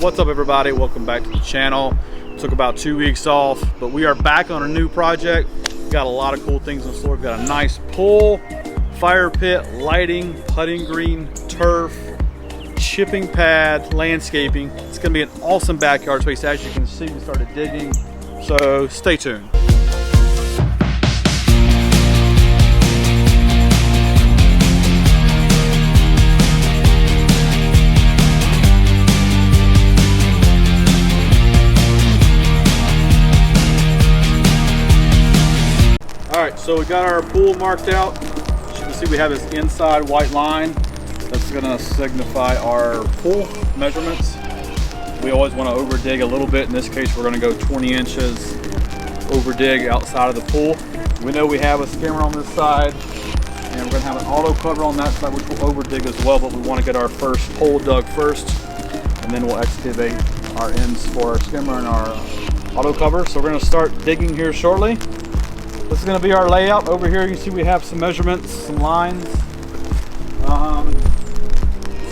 What's up, everybody? Welcome back to the channel. Took about 2 weeks off, but we are back on a new project. Got a lot of cool things in store. We've got a nice pool, fire pit, lighting, putting green, turf, chipping pad, landscaping. It's gonna be an awesome backyard space. As you can see, we started digging, so stay tuned. Alright, so we got our pool marked out. As you can see, we have this inside white line that's going to signify our pool measurements. We always want to over dig a little bit. In this case, we're going to go 20 inches over dig outside of the pool. We know we have a skimmer on this side, and we're going to have an auto cover on that side, which will over dig as well, but we want to get our first hole dug first, and then we'll excavate our ends for our skimmer and our auto cover. So we're going to start digging here shortly. This is going to be our layout. Over here you see we have some measurements, some lines. It's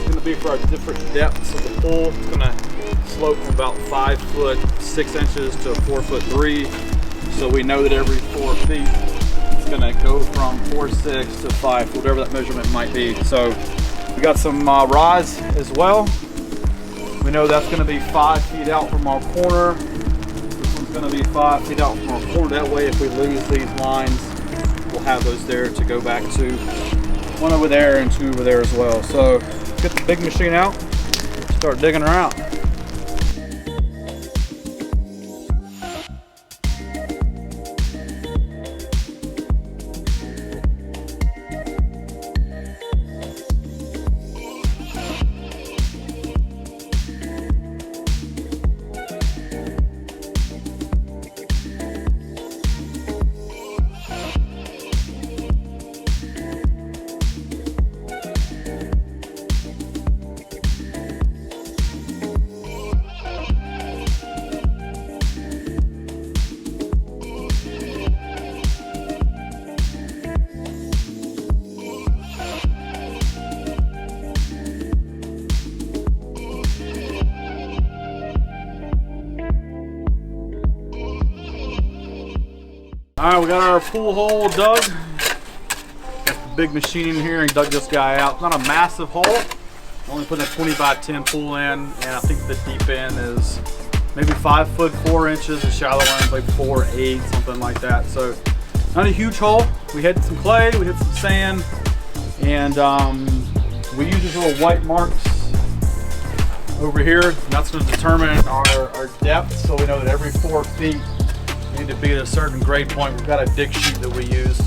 going to be for our different depths of the pool. It's going to slope from about 5 foot 6 inches to 4 foot 3. So we know that every 4 feet it's going to go from 4.6 to 5, whatever that measurement might be. So we got some rods as well. We know that's going to be 5 feet out from our corner. Going to be 5 feet out from our corner. That way, if we lose these lines, we'll have those there to go back to. One over there and two over there as well. So get the big machine out, start digging her out. Alright, we got our pool hole dug. Got the big machine in here and dug this guy out. It's not a massive hole. Only putting a 20 by 10 pool in, and I think the deep end is maybe 5 foot 4 inches. The shallow end is like 4.8, something like that. So not a huge hole. We hit some clay, we hit some sand, and we use these little white marks over here. And that's going to determine our depth, so we know that every 4 feet need to be at a certain grade point. We've got a dig sheet that we use,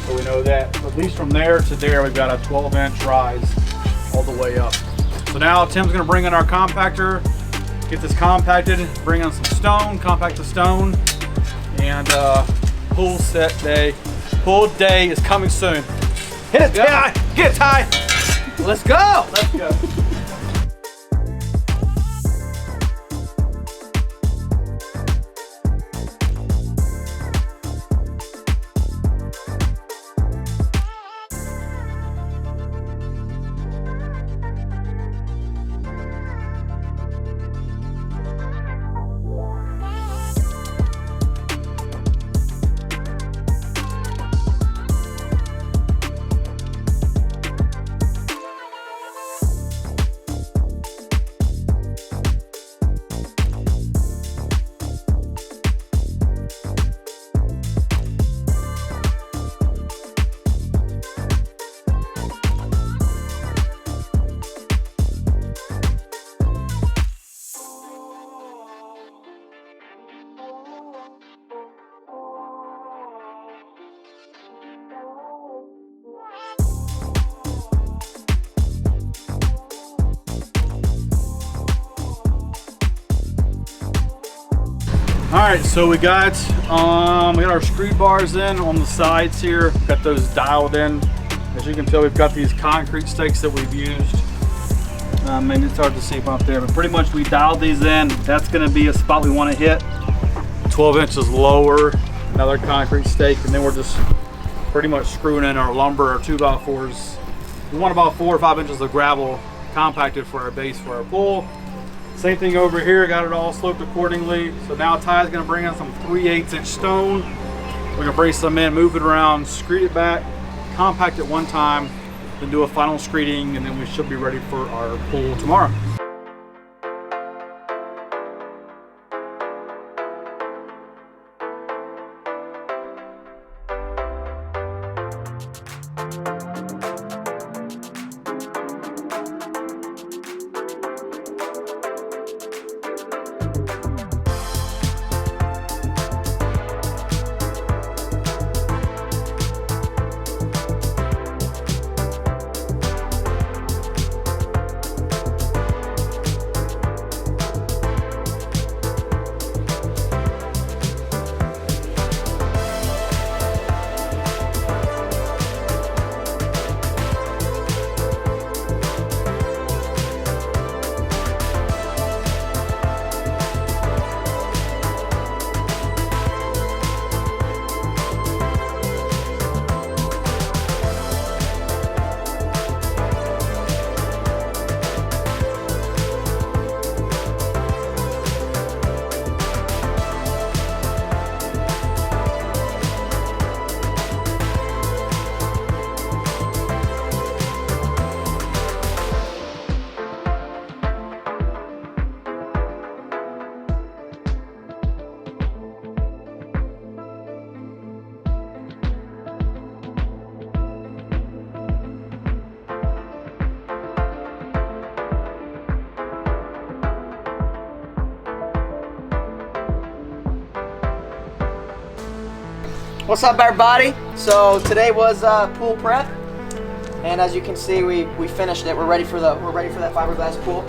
so we know that at least from there to there we've got a 12-inch rise all the way up. So now Tim's going to bring in our compactor, get this compacted, bring in some stone, compact the stone, and pool set day. Pool day is coming soon. Hit it, Ty! Get it, Ty! Let's go! Let's go. Alright, so we got our screed bars in on the sides here. Got those dialed in. As you can tell, we've got these concrete stakes that we've used. Maybe it's hard to see up there, but pretty much we dialed these in. That's going to be a spot we want to hit. 12 inches lower, another concrete stake, and then we're just pretty much screwing in our lumber, our 2x4s. We want about 4 or 5 inches of gravel compacted for our base for our pool. Same thing over here, got it all sloped accordingly. So now Ty's gonna bring in some 3/8 inch stone. We're gonna bring some in, move it around, screed it back, compact it one time, then do a final screeding, and then we should be ready for our pool tomorrow. What's up, everybody? So today was pool prep, and as you can see, we finished it. We're ready for that fiberglass pool.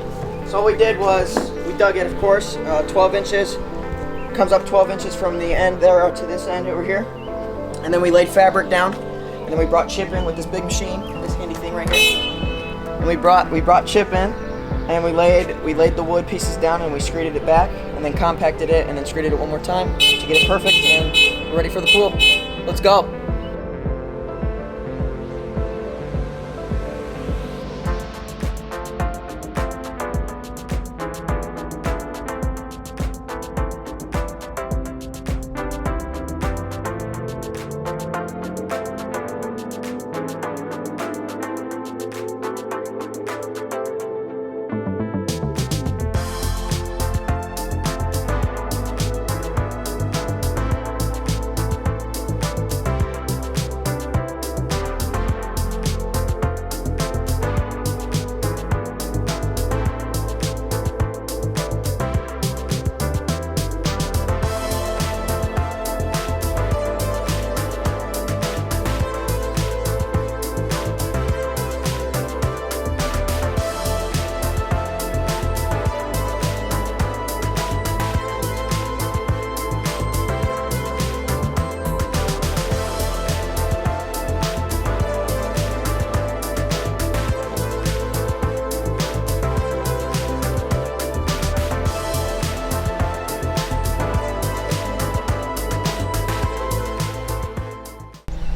So what we did was we dug it, of course, 12 inches. Comes up 12 inches from the end there out to this end over here, and then we laid fabric down, and then we brought chip in with this big machine, this handy thing right here. And we brought chip in, and we laid the wood pieces down, and we screeded it back, and then compacted it, and then screeded it one more time to get it perfect, and we're ready for the pool. Let's go.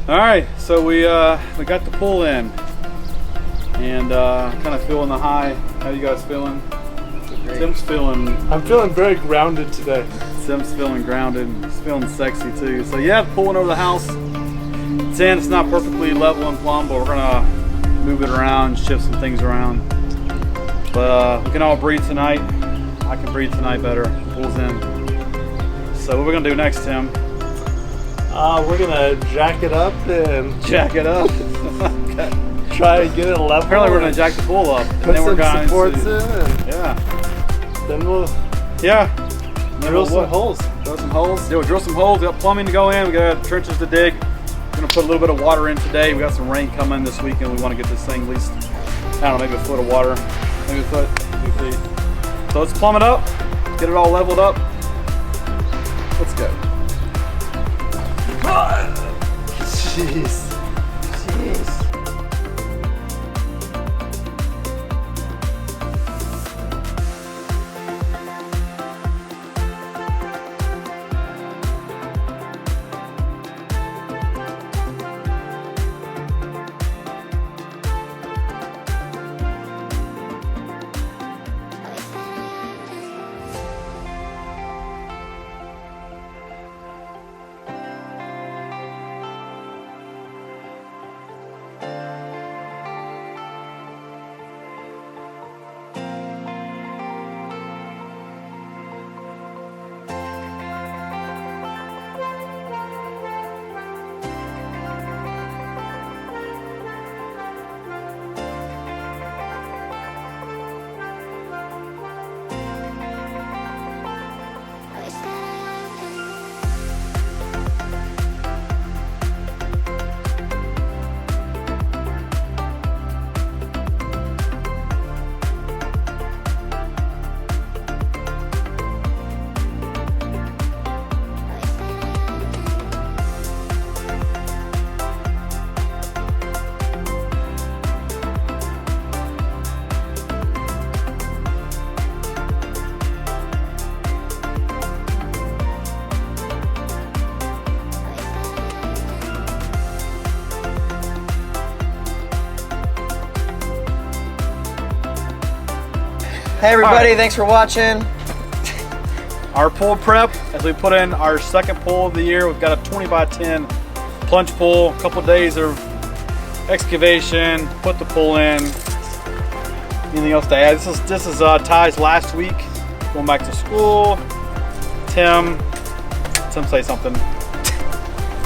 All right, so we got the pool in, and kind of feeling the high. How you guys feeling? Tim's feeling. I'm feeling very grounded today. Tim's feeling grounded. He's feeling sexy too. So yeah, pulling over the house. It's in. It's not perfectly level and plumb, but we're gonna move it around, shift some things around. But we can all breathe tonight. I can breathe tonight better. Pool's in. So what are we gonna do next, Tim? We're gonna jack it up and Jack it up. Okay. try and get it level. Apparently we're gonna jack the pool up. Put And then we're some going supports to, in, and yeah. then we'll Drill some holes. Drill some holes. Yeah, we'll drill some holes. We got plumbing to go in. We got trenches to dig. We're gonna put a little bit of water in today. We got some rain coming this weekend. We want to get this thing at least, I don't know, maybe a foot of water, maybe a foot, 2 feet. So let's plumb it up. Get it all leveled up. Let's go. Jeez. Jeez. Hey everybody, All right. thanks for watching. Our pool prep, as we put in our second pool of the year, we've got a 20 by 10 plunge pool, a couple days of excavation, put the pool in. Anything else to add? This is Ty's last week, going back to school. Tim say something.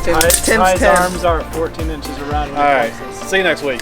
Tim's Ty's 10. arms are 14 inches around. All right, see you next week.